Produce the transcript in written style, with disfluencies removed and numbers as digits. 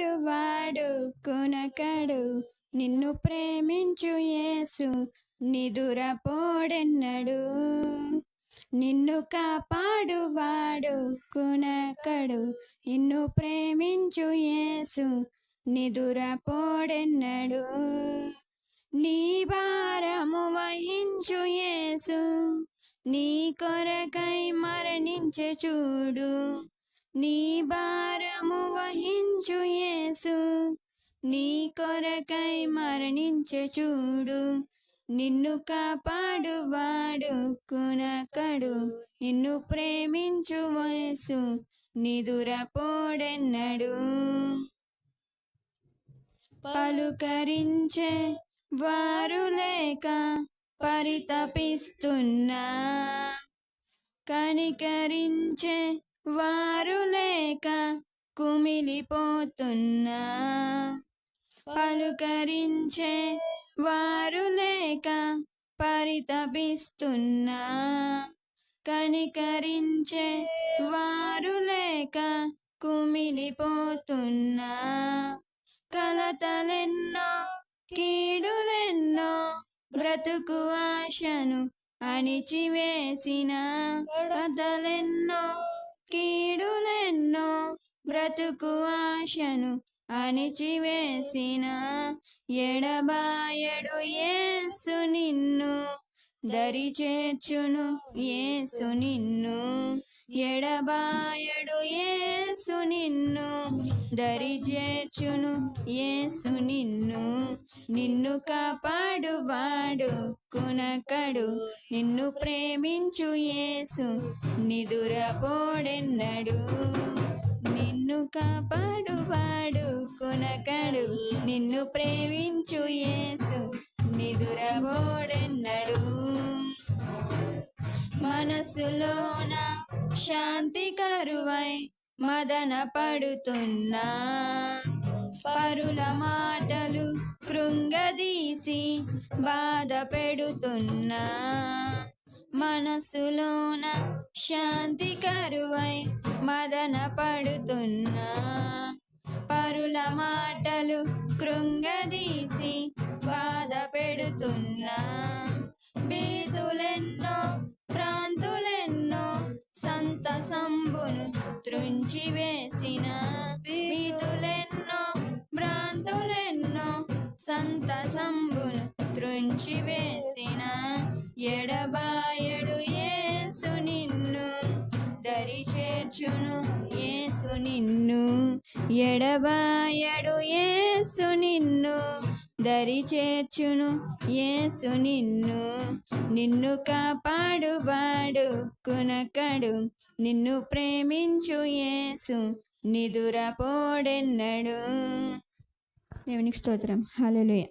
వాడు కొనకడు నిన్ను ప్రేమించు యేసు నిదురపోడెన్నడు. నిన్ను కాపాడువాడు కొనకడు నిన్ను ప్రేమించు యేసు నిదురపోడెన్నడు. నీ భారము వహించు యేసు నీ కొరకై మరణించె చూడు. నీ భారము వహించు యేసు నీ కొరకై మరణించె చూడు. నిన్ను కాపాడువాడు కొనకడు నిన్ను ప్రేమించు యేసు నిదురపోడెన్నడు. పలుకరించే వారు లేక పరితపిస్తున్నా, కనికరించే వారు లేక కుమిలిపోతున్నా. పలుకరించే వారు లేక పరితపిస్తున్నా, కనికరించే వారు లేక కుమిలిపోతున్నా. కలతలెన్నో కీడులెన్నో బ్రతుకు ఆశను అణిచివేసిన. కలతలెన్నో కీడులెన్నో బ్రతుకు ఆశను అణిచివేసిన. ఎడబాయడు యేసు నిన్ను దరి చేర్చును యేసు నిన్ను. ఎడబాయడు యేసు నిన్ను దరి చేర్చును యేసు నిన్ను. నిన్ను కాపాడువాడు కొనకడు నిన్ను ప్రేమించు యేసు నిదురపోడెన్నడు. నిన్ను కాపాడువాడు కొనకడు నిన్ను ప్రేమించు యేసు నిదురపోడెన్నడు. మనసులోన శాంతి కరువై మదన పడుతున్నా, పరుల మాటలు కృంగదీసి బాధ పెడుతున్నా. మనసులోన శాంతి కరువై మదన పడుతున్నా, పరుల మాటలు కృంగదీసి బాధ పెడుతున్నా. భీతులెన్నో భ్రాంతులెన్నో సంతసంబును త్రుంచివేసిన. భీతులెన్నో భ్రాంతులెన్నో సంతసంబును త్రుంచివేసిన. ఎడబాయడు యేసు నిన్ను దరి చేర్చును యేసు నిన్ను. ఎడబాయడు యేసు నిన్ను దరి చేర్చును యేసు నిన్ను. నిన్ను కాపాడువాడు కొనకడు నిన్ను ప్రేమించు యేసు నిదురపోడెన్నడు. దేవునికి స్తోత్రం. హల్లెలూయా.